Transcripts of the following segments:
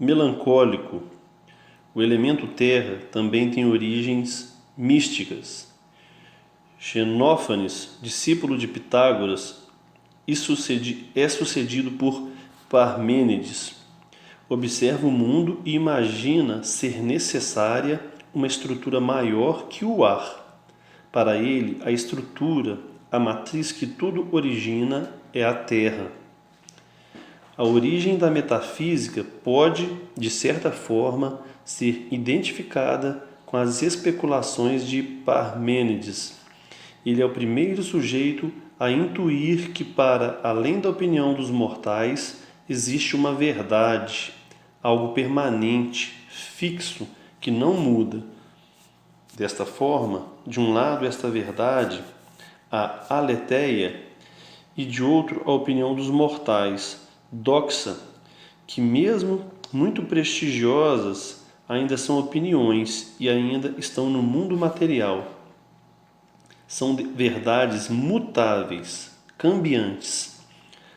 melancólico. O elemento terra também tem origens místicas. Xenófanes, discípulo de Pitágoras, é sucedido por Parmênides. Observa o mundo e imagina ser necessária uma estrutura maior que o ar. Para ele, a estrutura, a matriz que tudo origina, é a terra. A origem da metafísica pode, de certa forma, ser identificada com as especulações de Parmênides. Ele é o primeiro sujeito a intuir que, para além da opinião dos mortais, existe uma verdade, algo permanente, fixo, que não muda. Desta forma, de um lado esta verdade, a aletheia, e de outro a opinião dos mortais, doxa, que mesmo muito prestigiosas, ainda são opiniões e ainda estão no mundo material. São verdades mutáveis, cambiantes.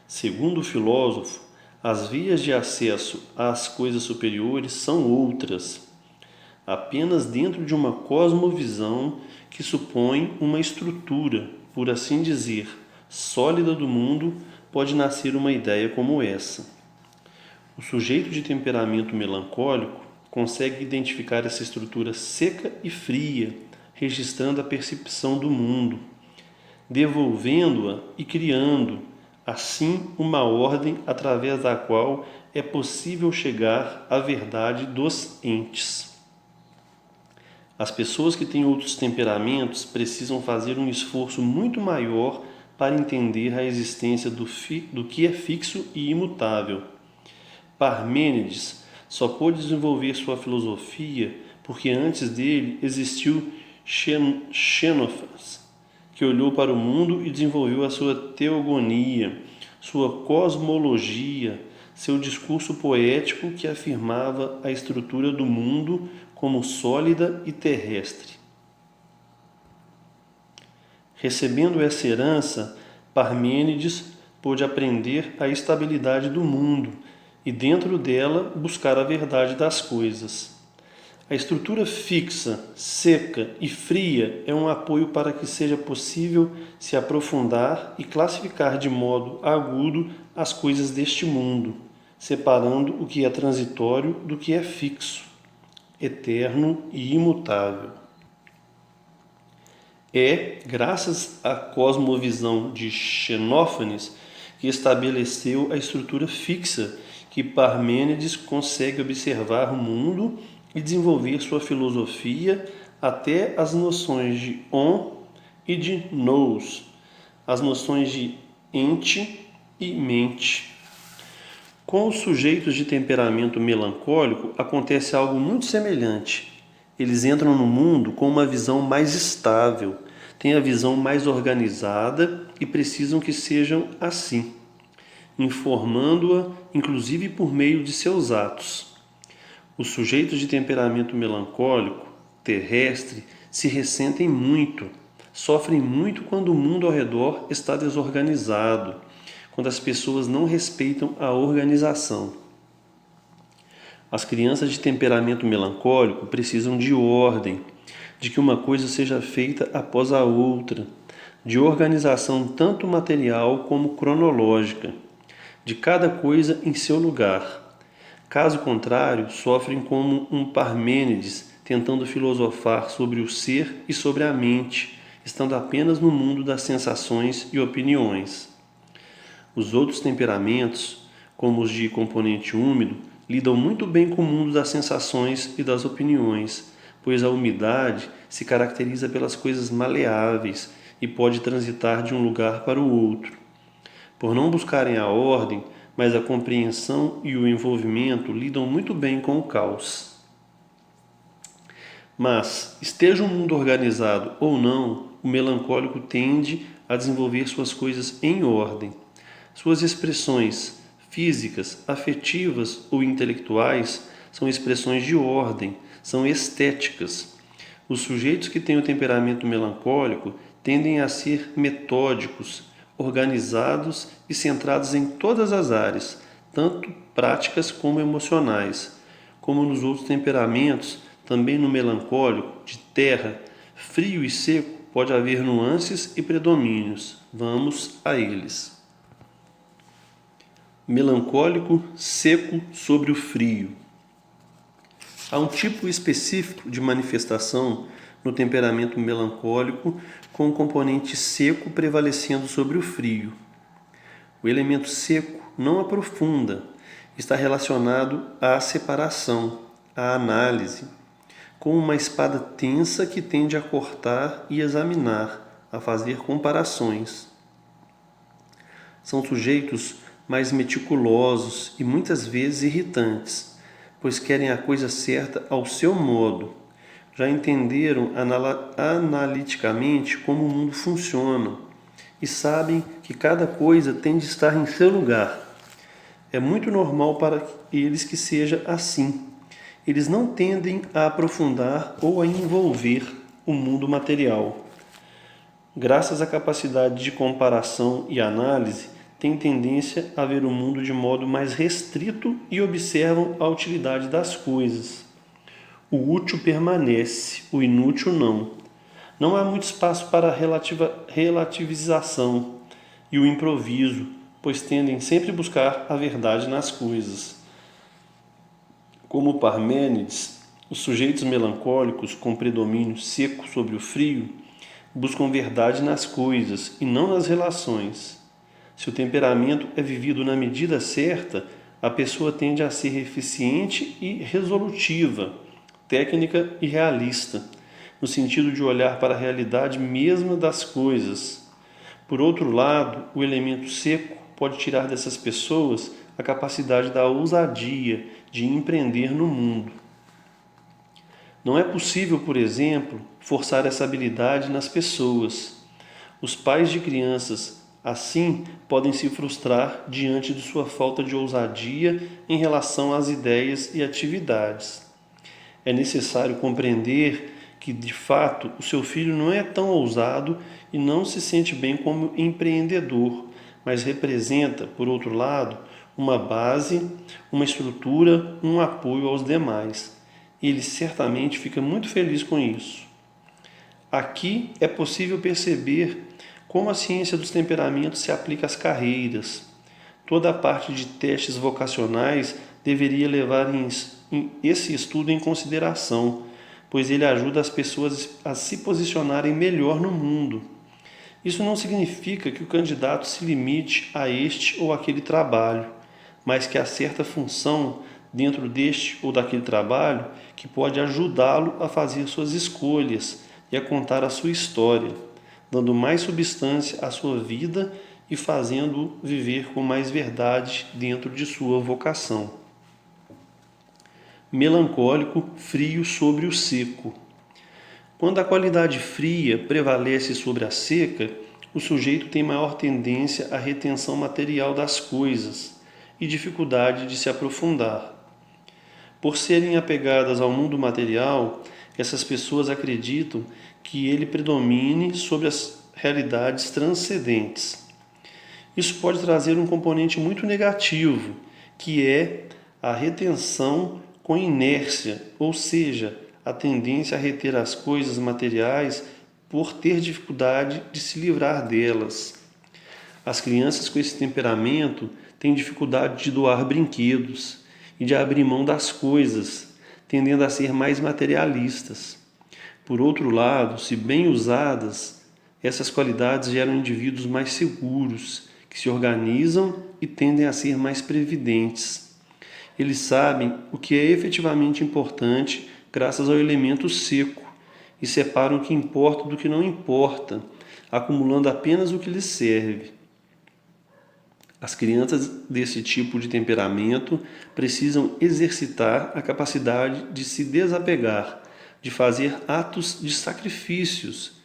Segundo o filósofo, as vias de acesso às coisas superiores são outras. Apenas dentro de uma cosmovisão que supõe uma estrutura, por assim dizer, sólida do mundo, pode nascer uma ideia como essa. O sujeito de temperamento melancólico consegue identificar essa estrutura seca e fria, registrando a percepção do mundo, devolvendo-a e criando, assim, uma ordem através da qual é possível chegar à verdade dos entes. As pessoas que têm outros temperamentos precisam fazer um esforço muito maior para entender a existência do que é fixo e imutável. Parmênides só pôde desenvolver sua filosofia porque antes dele existiu Xenófanes, que olhou para o mundo e desenvolveu a sua teogonia, sua cosmologia, seu discurso poético que afirmava a estrutura do mundo como sólida e terrestre. Recebendo essa herança, Parmênides pôde aprender a estabilidade do mundo e dentro dela buscar a verdade das coisas. A estrutura fixa, seca e fria é um apoio para que seja possível se aprofundar e classificar de modo agudo as coisas deste mundo, separando o que é transitório do que é fixo, eterno e imutável. É, graças à cosmovisão de Xenófanes, que estabeleceu a estrutura fixa que Parmênides consegue observar o mundo e desenvolver sua filosofia até as noções de on e de nous, as noções de ente e mente. Com os sujeitos de temperamento melancólico acontece algo muito semelhante. Eles entram no mundo com uma visão mais estável, têm a visão mais organizada e precisam que sejam assim, informando-a inclusive por meio de seus atos. Os sujeitos de temperamento melancólico, terrestre, se ressentem muito, sofrem muito quando o mundo ao redor está desorganizado, quando as pessoas não respeitam a organização. As crianças de temperamento melancólico precisam de ordem, de que uma coisa seja feita após a outra, de organização tanto material como cronológica, de cada coisa em seu lugar. Caso contrário, sofrem como um Parmênides tentando filosofar sobre o ser e sobre a mente, estando apenas no mundo das sensações e opiniões. Os outros temperamentos, como os de componente úmido, lidam muito bem com o mundo das sensações e das opiniões, pois a umidade se caracteriza pelas coisas maleáveis e pode transitar de um lugar para o outro. Por não buscarem a ordem, mas a compreensão e o envolvimento lidam muito bem com o caos. Mas, esteja o mundo organizado ou não, o melancólico tende a desenvolver suas coisas em ordem. Suas expressões físicas, afetivas ou intelectuais são expressões de ordem, são estéticas. Os sujeitos que têm o temperamento melancólico tendem a ser metódicos, organizados e centrados em todas as áreas, tanto práticas como emocionais. Como nos outros temperamentos, também no melancólico, de terra, frio e seco, pode haver nuances e predomínios. Vamos a eles. Melancólico, seco sobre o frio. Há um tipo específico de manifestação no temperamento melancólico, com o componente seco prevalecendo sobre o frio. O elemento seco não aprofunda, está relacionado à separação, à análise, como uma espada tensa que tende a cortar e examinar, a fazer comparações. São sujeitos mais meticulosos e muitas vezes irritantes, pois querem a coisa certa ao seu modo. Já entenderam analiticamente como o mundo funciona e sabem que cada coisa tem de estar em seu lugar. É muito normal para eles que seja assim. Eles não tendem a aprofundar ou a envolver o mundo material. Graças à capacidade de comparação e análise, têm tendência a ver o mundo de modo mais restrito e observam a utilidade das coisas. O útil permanece, o inútil não. Não há muito espaço para a relativização e o improviso, pois tendem sempre a buscar a verdade nas coisas. Como Parmênides, os sujeitos melancólicos com predomínio seco sobre o frio buscam verdade nas coisas e não nas relações. Se o temperamento é vivido na medida certa, a pessoa tende a ser eficiente e resolutiva, técnica e realista, no sentido de olhar para a realidade mesma das coisas. Por outro lado, o elemento seco pode tirar dessas pessoas a capacidade da ousadia de empreender no mundo. Não é possível, por exemplo, forçar essa habilidade nas pessoas. Os pais de crianças, assim, podem se frustrar diante de sua falta de ousadia em relação às ideias e atividades. É necessário compreender que, de fato, o seu filho não é tão ousado e não se sente bem como empreendedor, mas representa, por outro lado, uma base, uma estrutura, um apoio aos demais. Ele certamente fica muito feliz com isso. Aqui é possível perceber como a ciência dos temperamentos se aplica às carreiras. Toda a parte de testes vocacionais deveria levar esse estudo em consideração, pois ele ajuda as pessoas a se posicionarem melhor no mundo. Isso não significa que o candidato se limite a este ou aquele trabalho, mas que há certa função dentro deste ou daquele trabalho que pode ajudá-lo a fazer suas escolhas e a contar a sua história, dando mais substância à sua vida e fazendo-o viver com mais verdade dentro de sua vocação. Melancólico, frio sobre o seco. Quando a qualidade fria prevalece sobre a seca, o sujeito tem maior tendência à retenção material das coisas e dificuldade de se aprofundar. Por serem apegadas ao mundo material, essas pessoas acreditam que ele predomine sobre as realidades transcendentes. Isso pode trazer um componente muito negativo, que é a retenção com inércia, ou seja, a tendência a reter as coisas materiais por ter dificuldade de se livrar delas. As crianças com esse temperamento têm dificuldade de doar brinquedos e de abrir mão das coisas, tendendo a ser mais materialistas. Por outro lado, se bem usadas, essas qualidades geram indivíduos mais seguros, que se organizam e tendem a ser mais previdentes. Eles sabem o que é efetivamente importante graças ao elemento seco e separam o que importa do que não importa, acumulando apenas o que lhes serve. As crianças desse tipo de temperamento precisam exercitar a capacidade de se desapegar, de fazer atos de sacrifícios.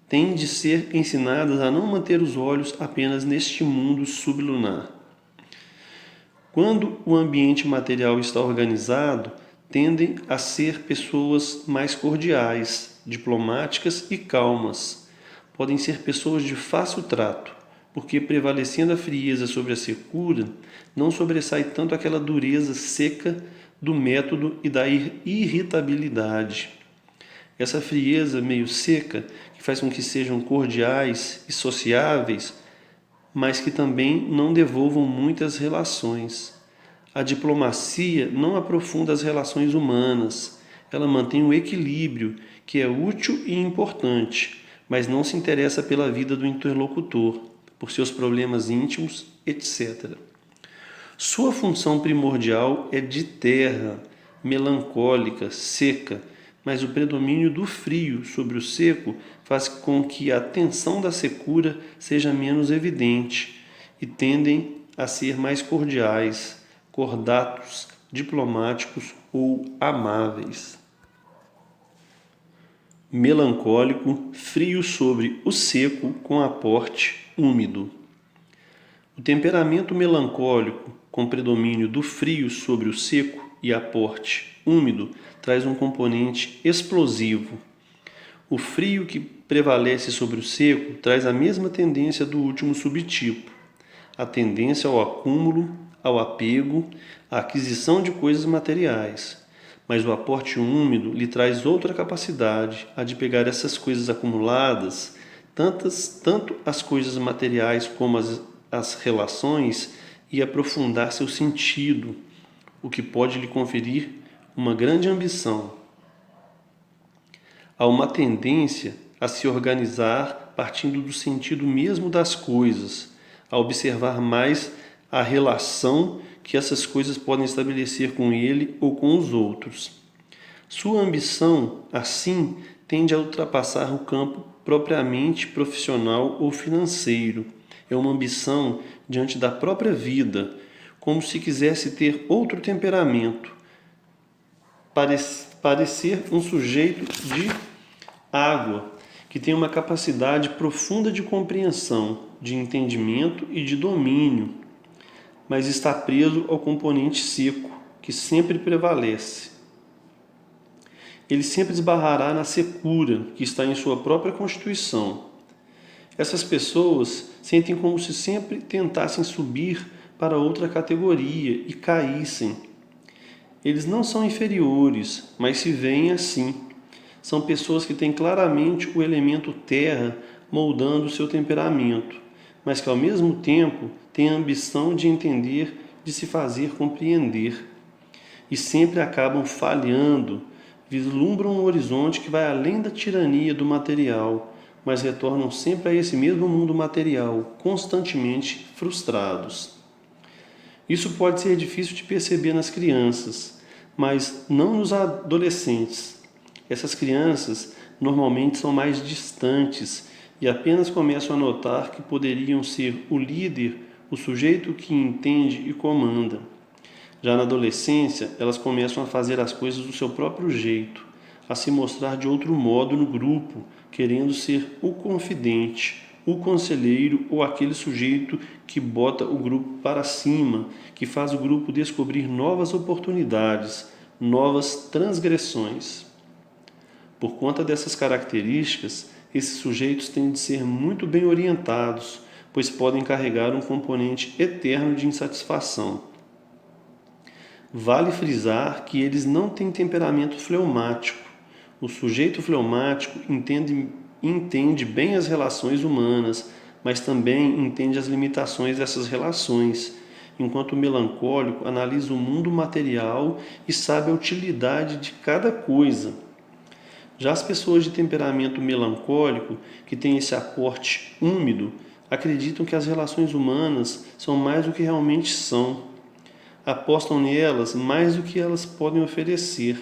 Têm de ser ensinadas a não manter os olhos apenas neste mundo sublunar. Quando o ambiente material está organizado, tendem a ser pessoas mais cordiais, diplomáticas e calmas. Podem ser pessoas de fácil trato, porque prevalecendo a frieza sobre a secura, não sobressai tanto aquela dureza seca do método e da irritabilidade. Essa frieza meio seca, que faz com que sejam cordiais e sociáveis, mas que também não devolvam muitas relações. A diplomacia não aprofunda as relações humanas, ela mantém o equilíbrio, que é útil e importante, mas não se interessa pela vida do interlocutor, por seus problemas íntimos, etc. Sua função primordial é de terra, melancólica, seca, mas o predomínio do frio sobre o seco faz com que a tensão da secura seja menos evidente e tendem a ser mais cordiais, cordatos, diplomáticos ou amáveis. Melancólico, frio sobre o seco com aporte úmido. O temperamento melancólico, com predomínio do frio sobre o seco e aporte úmido, traz um componente explosivo. O frio que prevalece sobre o seco traz a mesma tendência do último subtipo, a tendência ao acúmulo, ao apego, à aquisição de coisas materiais. Mas o aporte úmido lhe traz outra capacidade, a de pegar essas coisas acumuladas, tanto as coisas materiais como as relações, e aprofundar seu sentido, o que pode lhe conferir uma grande ambição. Há uma tendência a se organizar partindo do sentido mesmo das coisas, a observar mais a relação que essas coisas podem estabelecer com ele ou com os outros. Sua ambição, assim, tende a ultrapassar o campo propriamente profissional ou financeiro. É uma ambição diante da própria vida, como se quisesse ter outro temperamento, parecer um sujeito de água, que tem uma capacidade profunda de compreensão, de entendimento e de domínio, mas está preso ao componente seco, que sempre prevalece. Ele sempre esbarrará na secura que está em sua própria constituição. Essas pessoas sentem como se sempre tentassem subir para outra categoria e caíssem. Eles não são inferiores, mas se veem assim. São pessoas que têm claramente o elemento terra moldando o seu temperamento, mas que ao mesmo tempo têm a ambição de entender, de se fazer compreender. E sempre acabam falhando, vislumbram um horizonte que vai além da tirania do material, mas retornam sempre a esse mesmo mundo material, constantemente frustrados. Isso pode ser difícil de perceber nas crianças, mas não nos adolescentes. Essas crianças normalmente são mais distantes e apenas começam a notar que poderiam ser o líder, o sujeito que entende e comanda. Já na adolescência, elas começam a fazer as coisas do seu próprio jeito, a se mostrar de outro modo no grupo, querendo ser o confidente, o conselheiro ou aquele sujeito que bota o grupo para cima, que faz o grupo descobrir novas oportunidades, novas transgressões. Por conta dessas características, esses sujeitos têm de ser muito bem orientados, pois podem carregar um componente eterno de insatisfação. Vale frisar que eles não têm temperamento fleumático. O sujeito fleumático entende bem as relações humanas, mas também entende as limitações dessas relações, enquanto o melancólico analisa o mundo material e sabe a utilidade de cada coisa. Já as pessoas de temperamento melancólico, que têm esse aporte úmido, acreditam que as relações humanas são mais do que realmente são. Apostam nelas mais do que elas podem oferecer.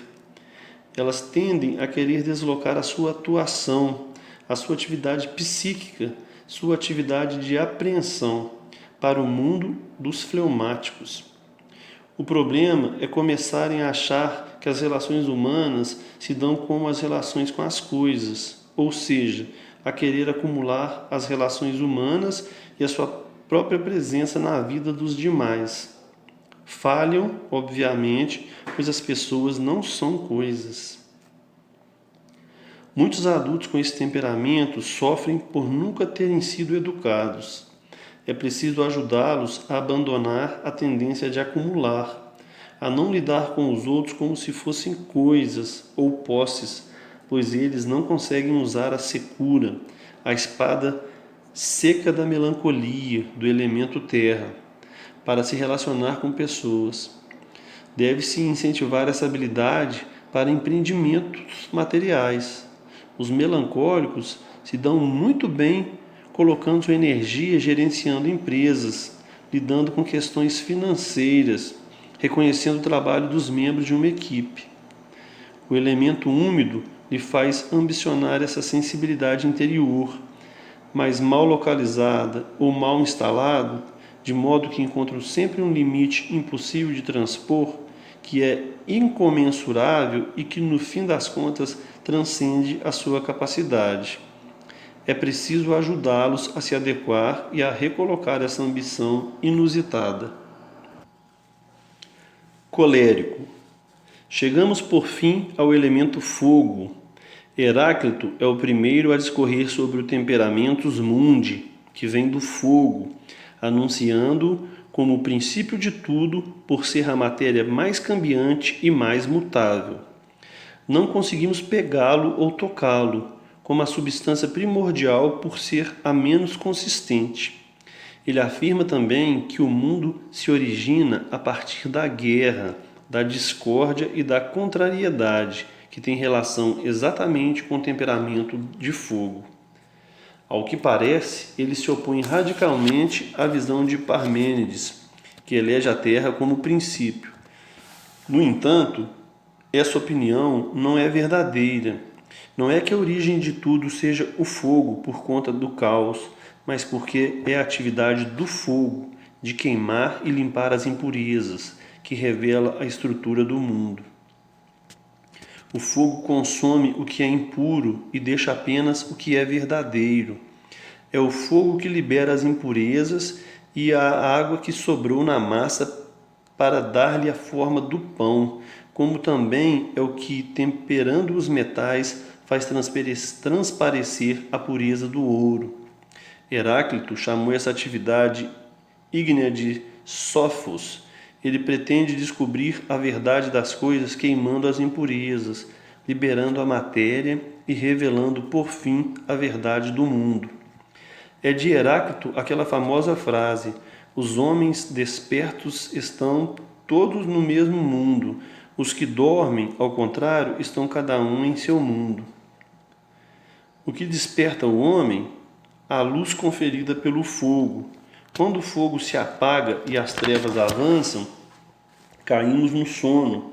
Elas tendem a querer deslocar a sua atuação, a sua atividade psíquica, sua atividade de apreensão para o mundo dos fleumáticos. O problema é começarem a achar que as relações humanas se dão como as relações com as coisas, ou seja, a querer acumular as relações humanas e a sua própria presença na vida dos demais. Falham, obviamente, pois as pessoas não são coisas. Muitos adultos com esse temperamento sofrem por nunca terem sido educados. é preciso ajudá-los a abandonar a tendência de acumular, a não lidar com os outros como se fossem coisas ou posses, pois eles não conseguem usar a secura, a espada seca da melancolia, do elemento terra, para se relacionar com pessoas. Deve-se incentivar essa habilidade para empreendimentos materiais. Os melancólicos se dão muito bem colocando sua energia gerenciando empresas, lidando com questões financeiras, reconhecendo o trabalho dos membros de uma equipe. O elemento úmido lhe faz ambicionar essa sensibilidade interior, mas mal localizada ou mal instalada, de modo que encontram sempre um limite impossível de transpor, que é incomensurável e que no fim das contas transcende a sua capacidade. É preciso ajudá-los a se adequar e a recolocar essa ambição inusitada. Colérico. Chegamos por fim ao elemento fogo. Heráclito é o primeiro a discorrer sobre o temperamentus mundi, que vem do fogo, anunciando como o princípio de tudo por ser a matéria mais cambiante e mais mutável. Não conseguimos pegá-lo ou tocá-lo, como a substância primordial por ser a menos consistente. Ele afirma também que o mundo se origina a partir da guerra, da discórdia e da contrariedade, que tem relação exatamente com o temperamento de fogo. Ao que parece, ele se opõe radicalmente à visão de Parmênides, que elege a Terra como princípio. No entanto, essa opinião não é verdadeira. Não é que a origem de tudo seja o fogo por conta do caos, mas porque é a atividade do fogo de queimar e limpar as impurezas, que revela a estrutura do mundo. O fogo consome o que é impuro e deixa apenas o que é verdadeiro. É o fogo que libera as impurezas e a água que sobrou na massa para dar-lhe a forma do pão, como também é o que, temperando os metais, faz transparecer a pureza do ouro. Heráclito chamou essa atividade ígnea de sophos. Ele pretende descobrir a verdade das coisas queimando as impurezas, liberando a matéria e revelando, por fim, a verdade do mundo. É de Heráclito aquela famosa frase: os homens despertos estão todos no mesmo mundo, os que dormem, ao contrário, estão cada um em seu mundo. O que desperta o homem? A luz conferida pelo fogo. Quando o fogo se apaga e as trevas avançam, caímos no sono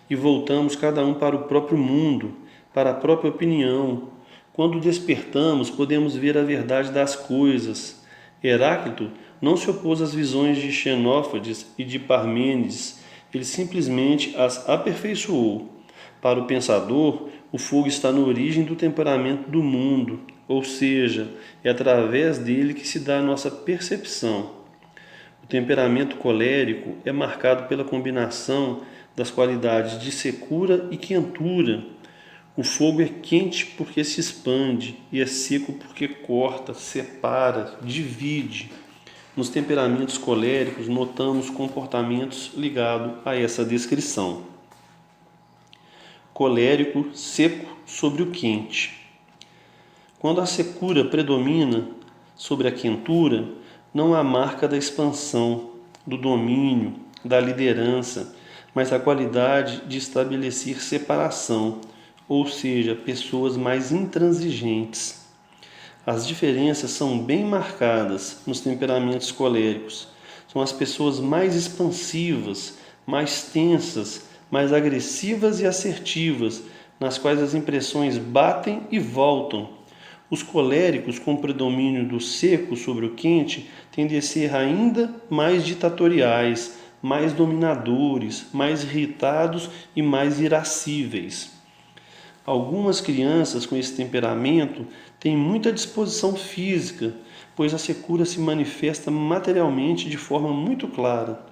e voltamos cada um para o próprio mundo, para a própria opinião. Quando despertamos, podemos ver a verdade das coisas. Heráclito não se opôs às visões de Xenófades e de Parmênides, ele simplesmente as aperfeiçoou. Para o pensador, o fogo está na origem do temperamento do mundo, ou seja, é através dele que se dá a nossa percepção. O temperamento colérico é marcado pela combinação das qualidades de secura e quentura. O fogo é quente porque se expande e é seco porque corta, separa, divide. Nos temperamentos coléricos, notamos comportamentos ligados a essa descrição. Colérico, seco sobre o quente. Quando a secura predomina sobre a quentura, não há marca da expansão, do domínio, da liderança, mas a qualidade de estabelecer separação, ou seja, pessoas mais intransigentes. As diferenças são bem marcadas nos temperamentos coléricos. São as pessoas mais expansivas, mais tensas, mais agressivas e assertivas, nas quais as impressões batem e voltam. Os coléricos, com predomínio do seco sobre o quente, tendem a ser ainda mais ditatoriais, mais dominadores, mais irritados e mais irascíveis. Algumas crianças com esse temperamento têm muita disposição física, pois a secura se manifesta materialmente de forma muito clara.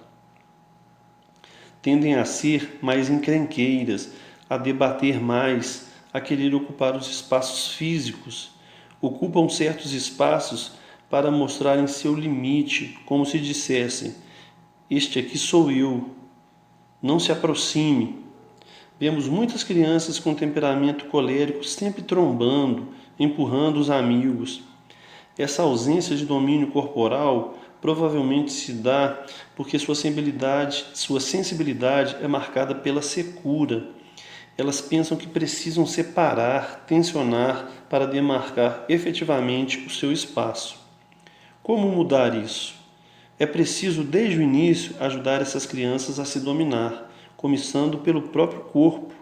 Tendem a ser mais encrenqueiras, a debater mais, a querer ocupar os espaços físicos. Ocupam certos espaços, para mostrarem seu limite, como se dissessem: este aqui sou eu, não se aproxime. Vemos muitas crianças com temperamento colérico sempre trombando, empurrando os amigos. Essa ausência de domínio corporal provavelmente se dá porque sua sensibilidade é marcada pela secura. Elas pensam que precisam separar, tensionar para demarcar efetivamente o seu espaço. Como mudar isso? É preciso, desde o início, ajudar essas crianças a se dominar, começando pelo próprio corpo.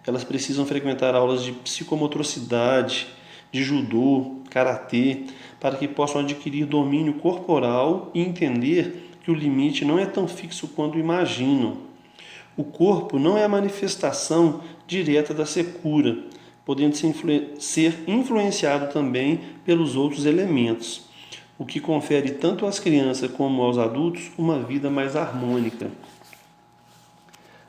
Elas precisam frequentar aulas de psicomotricidade, de judô, karatê, para que possam adquirir domínio corporal e entender que o limite não é tão fixo quanto imaginam. O corpo não é a manifestação direta da secura, podendo ser influenciado também pelos outros elementos, o que confere tanto às crianças como aos adultos uma vida mais harmônica.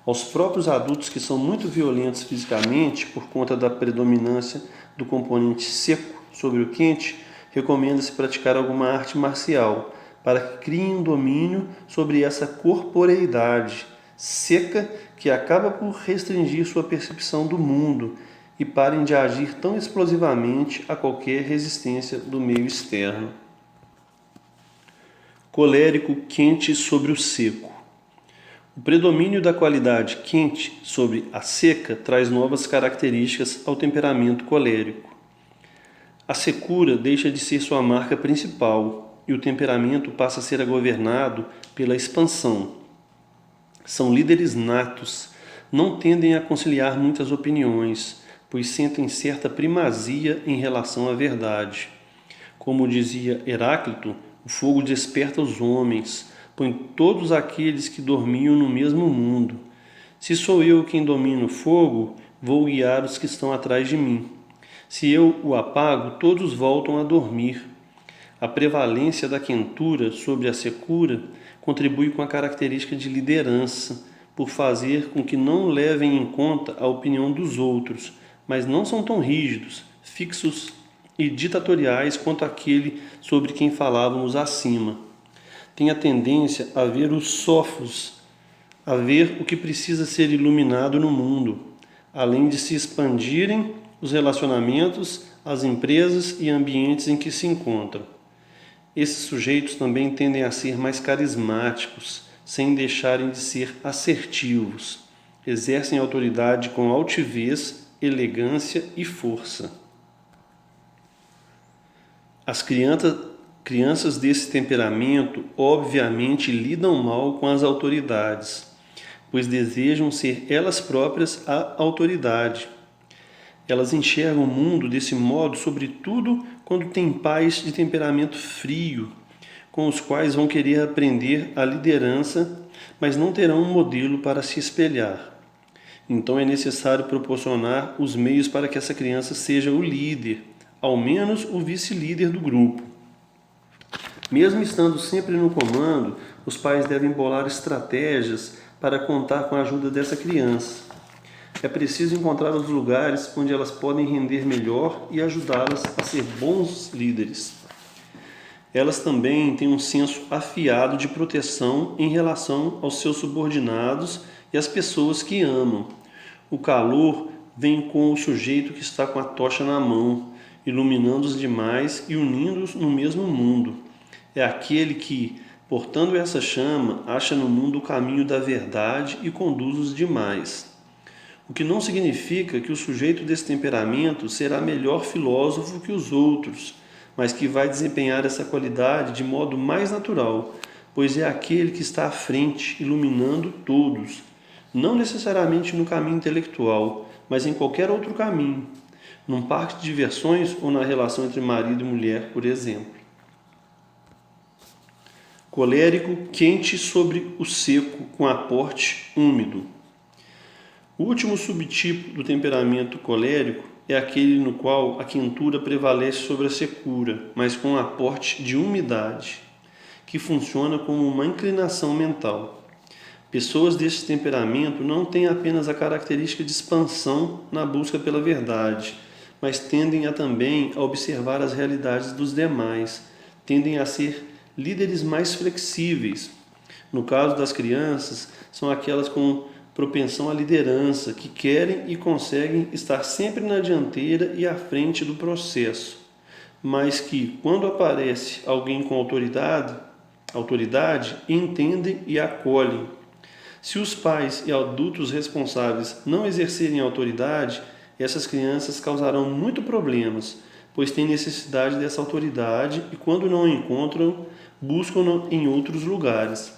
Aos próprios adultos que são muito violentos fisicamente por conta da predominância do componente seco sobre o quente, recomenda-se praticar alguma arte marcial para que criem um domínio sobre essa corporeidade seca que acaba por restringir sua percepção do mundo e parem de agir tão explosivamente a qualquer resistência do meio externo. Colérico quente sobre o seco. O predomínio da qualidade quente sobre a seca traz novas características ao temperamento colérico. A secura deixa de ser sua marca principal e o temperamento passa a ser governado pela expansão. São líderes natos, não tendem a conciliar muitas opiniões, pois sentem certa primazia em relação à verdade. Como dizia Heráclito, o fogo desperta os homens, põe todos aqueles que dormiam no mesmo mundo. Se sou eu quem domina o fogo, vou guiar os que estão atrás de mim. Se eu o apago, todos voltam a dormir. A prevalência da quentura sobre a secura contribui com a característica de liderança, por fazer com que não levem em conta a opinião dos outros, mas não são tão rígidos, fixos e ditatoriais quanto aquele sobre quem falávamos acima. Tem a tendência a ver os sofos, a ver o que precisa ser iluminado no mundo, além de se expandirem os relacionamentos, as empresas e ambientes em que se encontram. Esses sujeitos também tendem a ser mais carismáticos, sem deixarem de ser assertivos. Exercem autoridade com altivez, elegância e força. As crianças desse temperamento obviamente lidam mal com as autoridades, pois desejam ser elas próprias a autoridade. Elas enxergam o mundo desse modo, sobretudo quando têm pais de temperamento frio, com os quais vão querer aprender a liderança, mas não terão um modelo para se espelhar. Então é necessário proporcionar os meios para que essa criança seja o líder, ao menos o vice-líder do grupo. Mesmo estando sempre no comando, os pais devem bolar estratégias para contar com a ajuda dessa criança. É preciso encontrar os lugares onde elas podem render melhor e ajudá-las a ser bons líderes. Elas também têm um senso afiado de proteção em relação aos seus subordinados e às pessoas que amam. O calor vem com o sujeito que está com a tocha na mão, iluminando os demais e unindo-os no mesmo mundo. É aquele que, portando essa chama, acha no mundo o caminho da verdade e conduz os demais. O que não significa que o sujeito desse temperamento será melhor filósofo que os outros, mas que vai desempenhar essa qualidade de modo mais natural, pois é aquele que está à frente, iluminando todos, não necessariamente no caminho intelectual, mas em qualquer outro caminho, num parque de diversões ou na relação entre marido e mulher, por exemplo. Colérico quente sobre o seco com aporte úmido. O último subtipo do temperamento colérico é aquele no qual a quentura prevalece sobre a secura, mas com um aporte de umidade, que funciona como uma inclinação mental. Pessoas desse temperamento não têm apenas a característica de expansão na busca pela verdade, mas tendem também a observar as realidades dos demais, tendem a ser líderes mais flexíveis. No caso das crianças, são aquelas com propensão à liderança, que querem e conseguem estar sempre na dianteira e à frente do processo, mas que, quando aparece alguém com autoridade, entendem e acolhem. Se os pais e adultos responsáveis não exercerem autoridade, essas crianças causarão muito problemas, pois têm necessidade dessa autoridade e, quando não a encontram, buscam-na em outros lugares.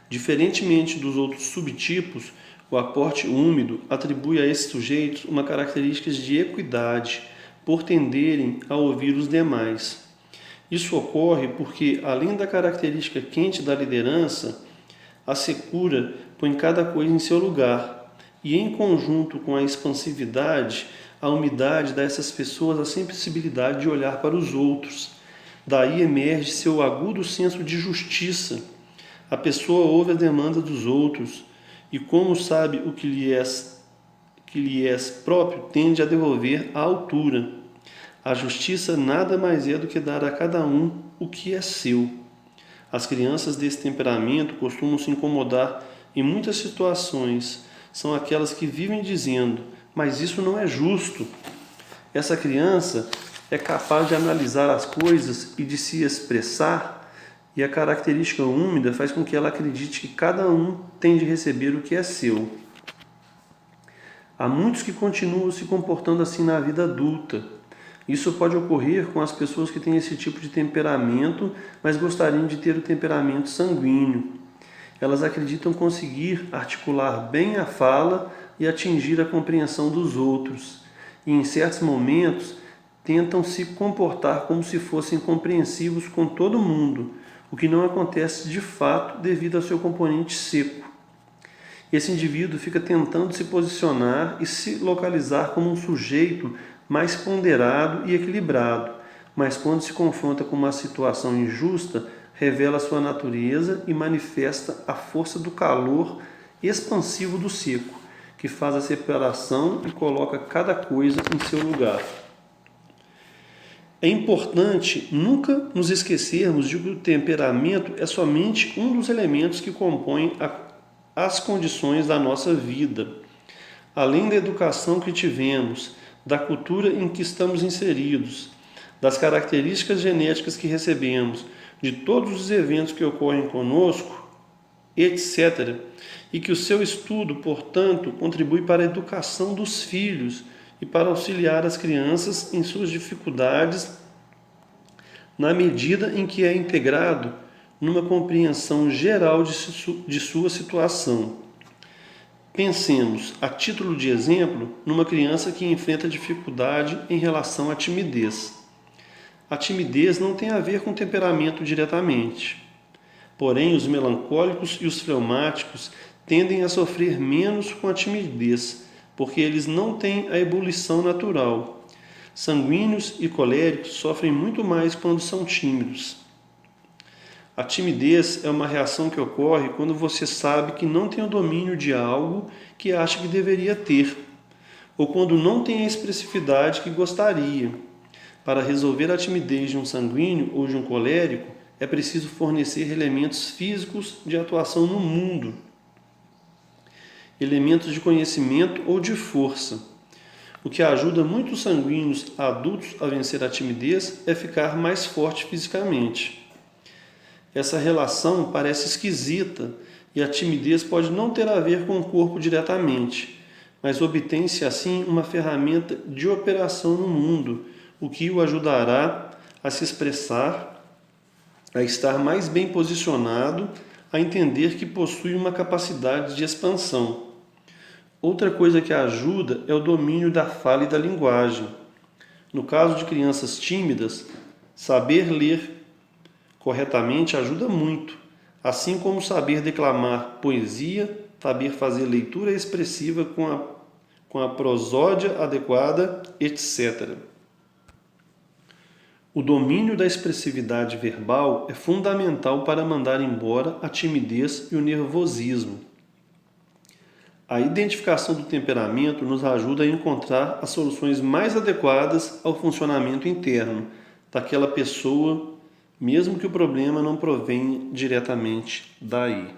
Diferentemente dos outros subtipos, o aporte úmido atribui a esses sujeitos uma característica de equidade, por tenderem a ouvir os demais. Isso ocorre porque, além da característica quente da liderança, a secura põe cada coisa em seu lugar, e em conjunto com a expansividade, a umidade dá a essas pessoas a sensibilidade de olhar para os outros. Daí emerge seu agudo senso de justiça. A pessoa ouve a demanda dos outros e, como sabe o que lhe é próprio, tende a devolver à altura. A justiça nada mais é do que dar a cada um o que é seu. As crianças desse temperamento costumam se incomodar em muitas situações. São aquelas que vivem dizendo: mas isso não é justo. Essa criança é capaz de analisar as coisas e de se expressar, e a característica úmida faz com que ela acredite que cada um tem de receber o que é seu. Há muitos que continuam se comportando assim na vida adulta. Isso pode ocorrer com as pessoas que têm esse tipo de temperamento, mas gostariam de ter o temperamento sanguíneo. Elas acreditam conseguir articular bem a fala e atingir a compreensão dos outros, e em certos momentos tentam se comportar como se fossem compreensivos com todo mundo, o que não acontece de fato devido ao seu componente seco. Esse indivíduo fica tentando se posicionar e se localizar como um sujeito mais ponderado e equilibrado, mas quando se confronta com uma situação injusta, revela sua natureza e manifesta a força do calor expansivo do seco, que faz a separação e coloca cada coisa em seu lugar. É importante nunca nos esquecermos de que o temperamento é somente um dos elementos que compõem as condições da nossa vida. Além da educação que tivemos, da cultura em que estamos inseridos, das características genéticas que recebemos, de todos os eventos que ocorrem conosco, etc., e que o seu estudo, portanto, contribui para a educação dos filhos e para auxiliar as crianças em suas dificuldades, na medida em que é integrado numa compreensão geral de sua situação. Pensemos, a título de exemplo, numa criança que enfrenta dificuldade em relação à timidez. A timidez não tem a ver com temperamento diretamente. Porém, os melancólicos e os fleumáticos tendem a sofrer menos com a timidez, porque eles não têm a ebulição natural. Sanguíneos e coléricos sofrem muito mais quando são tímidos. A timidez é uma reação que ocorre quando você sabe que não tem o domínio de algo que acha que deveria ter, ou quando não tem a expressividade que gostaria. Para resolver a timidez de um sanguíneo ou de um colérico, é preciso fornecer elementos físicos de atuação no mundo, elementos de conhecimento ou de força. O que ajuda muitos sanguíneos adultos a vencer a timidez é ficar mais forte fisicamente. Essa relação parece esquisita e a timidez pode não ter a ver com o corpo diretamente, mas obtém-se assim uma ferramenta de operação no mundo, o que o ajudará a se expressar, a estar mais bem posicionado, a entender que possui uma capacidade de expansão. Outra coisa que ajuda é o domínio da fala e da linguagem. No caso de crianças tímidas, saber ler corretamente ajuda muito, assim como saber declamar poesia, saber fazer leitura expressiva com a prosódia adequada, etc. O domínio da expressividade verbal é fundamental para mandar embora a timidez e o nervosismo. A identificação do temperamento nos ajuda a encontrar as soluções mais adequadas ao funcionamento interno, daquela pessoa, mesmo que o problema não provenha diretamente daí.